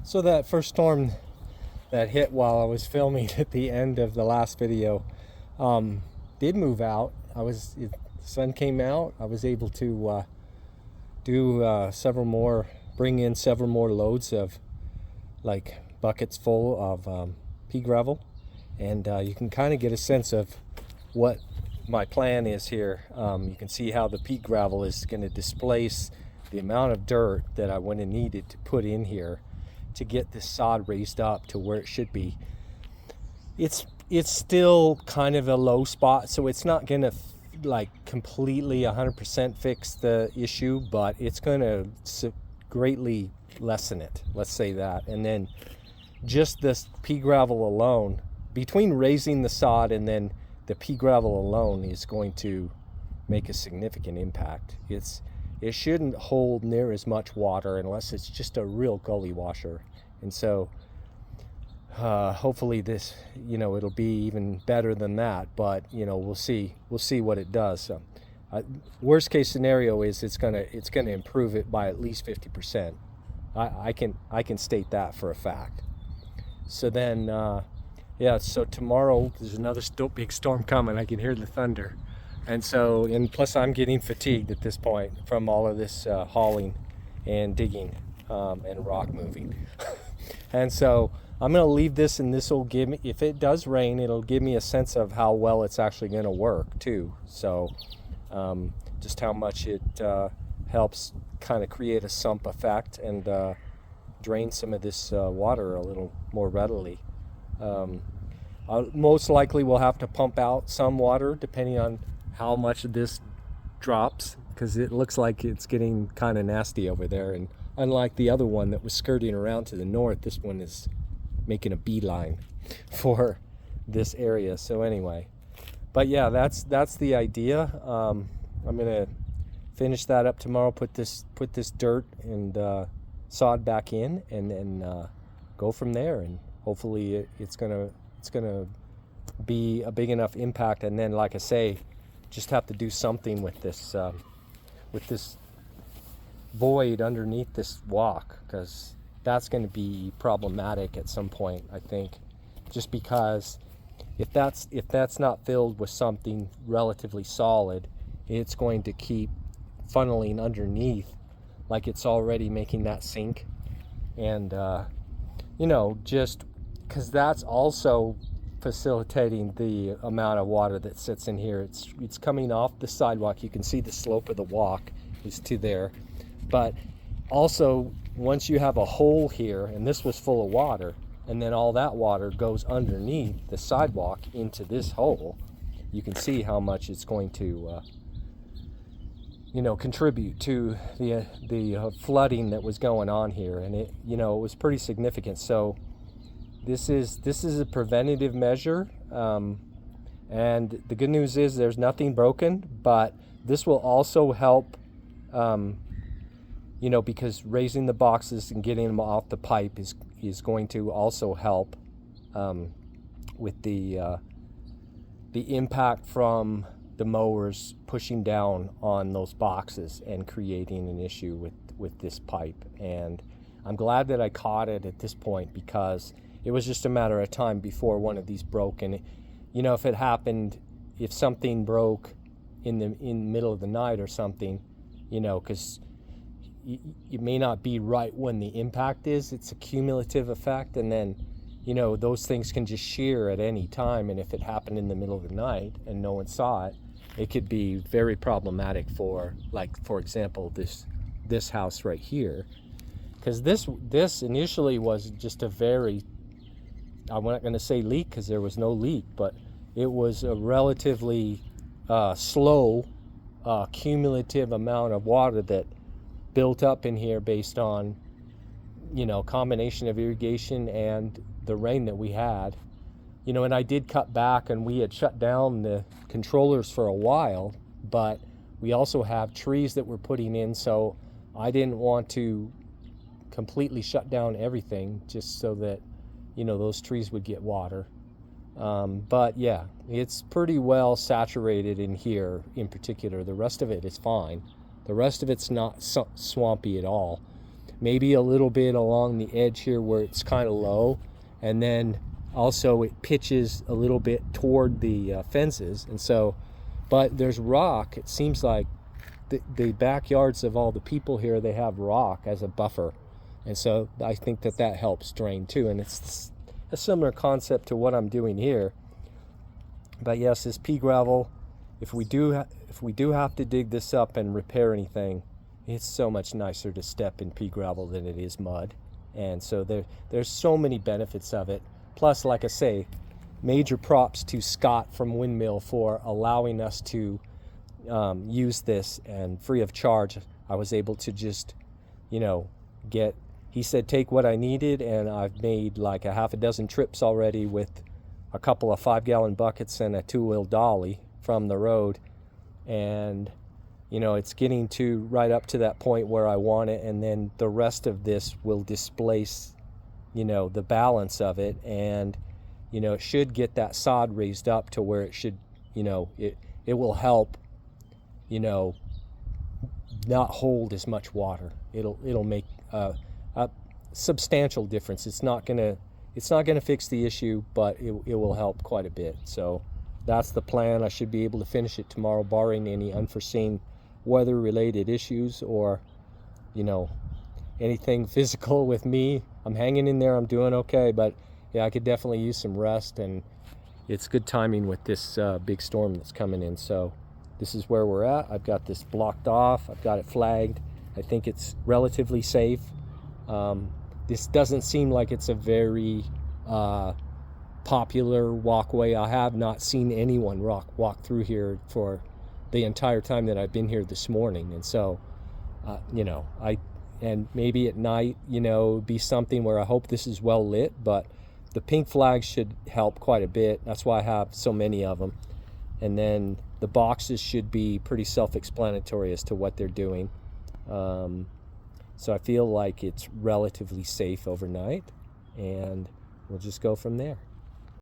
So that first storm that hit while I was filming at the end of the last video did move out. The sun came out. I was able to bring in several more loads of like buckets full of pea gravel, and you can kind of get a sense of what my plan is here. You can see how the pea gravel is going to displace the amount of dirt that I would have needed to put in here to get this sod raised up to where it should be. It's still kind of a low spot, so it's not going to like completely 100% fix the issue, but it's going to greatly lessen it, let's say that. And then just this pea gravel alone, between raising the sod and then the pea gravel alone, is going to make a significant impact. It shouldn't hold near as much water unless it's just a real gully washer. And so hopefully this, it'll be even better than that, but we'll see what it does. So worst case scenario is it's gonna improve it by at least 50%. I can state that for a fact. So then so tomorrow there's another big storm coming. I can hear the thunder. And plus I'm getting fatigued at this point from all of this hauling and digging and rock moving. And so I'm going to leave this, and this will give me, if it does rain, it'll give me a sense of how well it's actually going to work too. So just how much it helps kind of create a sump effect and drain some of this water a little more readily. Most likely we'll have to pump out some water depending on how much of this drops, because it looks like it's getting kind of nasty over there. And unlike the other one that was skirting around to the north, this one is making a beeline for this area. So anyway, but yeah, that's the idea. I'm gonna finish that up tomorrow, put this dirt and sod back in, and then go from there. And hopefully it's gonna be a big enough impact. And then, like I say, just have to do something with this void underneath this walk, because that's going to be problematic at some point, I think, just because if that's not filled with something relatively solid, it's going to keep funneling underneath like it's already making that sink. And just because that's also facilitating the amount of water that sits in here. It's coming off the sidewalk. You can see the slope of the walk is to there, but also once you have a hole here, and this was full of water, and then all that water goes underneath the sidewalk into this hole, you can see how much it's going to contribute to the flooding that was going on here. And it was pretty significant. So this is a preventative measure, and the good news is there's nothing broken, but this will also help, because raising the boxes and getting them off the pipe is going to also help with the impact from the mowers pushing down on those boxes and creating an issue with this pipe. And I'm glad that I caught it at this point, because it was just a matter of time before one of these broke. And if something broke in the middle of the night or something, because it may not be right when the impact is, it's a cumulative effect, and then those things can just shear at any time. And if it happened in the middle of the night and no one saw it, it could be very problematic for example, this house right here, because this initially was just a very, I'm not going to say leak because there was no leak, but it was a relatively slow cumulative amount of water that built up in here based on combination of irrigation and the rain that we had. And I did cut back, and we had shut down the controllers for a while, but we also have trees that we're putting in, so I didn't want to completely shut down everything just so that those trees would get water. But yeah, it's pretty well saturated in here in particular. The rest of it is fine. The rest of it's not swampy at all. maybe a little bit along the edge here where it's kind of low, and then also it pitches a little bit toward the fences. And so, but there's rock. It seems like the backyards of all the people here, they have rock as a buffer, and so I think that helps drain too. And it's a similar concept to what I'm doing here. But yes, this pea gravel, if we do have to dig this up and repair anything, it's so much nicer to step in pea gravel than it is mud. And so there's so many benefits of it. Plus, like I say, major props to Scott from Windmill for allowing us to use this, and free of charge. I was able to just, he said take what I needed, and I've made like a half a dozen trips already with a couple of 5-gallon buckets and a 2-wheel dolly from the road. And it's getting to right up to that point where I want it, and then the rest of this will displace the balance of it, and it should get that sod raised up to where it should, it will help not hold as much water. It'll make a substantial difference. It's not gonna fix the issue, but it will help quite a bit. So that's the plan. I should be able to finish it tomorrow, barring any unforeseen weather related issues or anything physical with me. I'm hanging in there. I'm doing okay, but yeah, I could definitely use some rest, and it's good timing with this big storm that's coming in. So this is where we're at. I've got this blocked off. I've got it flagged. I think it's relatively safe. This doesn't seem like it's a very popular walkway. I have not seen anyone walk through here for the entire time that I've been here this morning. And so, and maybe at night, it'd be something where I hope this is well lit, but the pink flags should help quite a bit. That's why I have so many of them. And then the boxes should be pretty self-explanatory as to what they're doing. So I feel like it's relatively safe overnight, and we'll just go from there.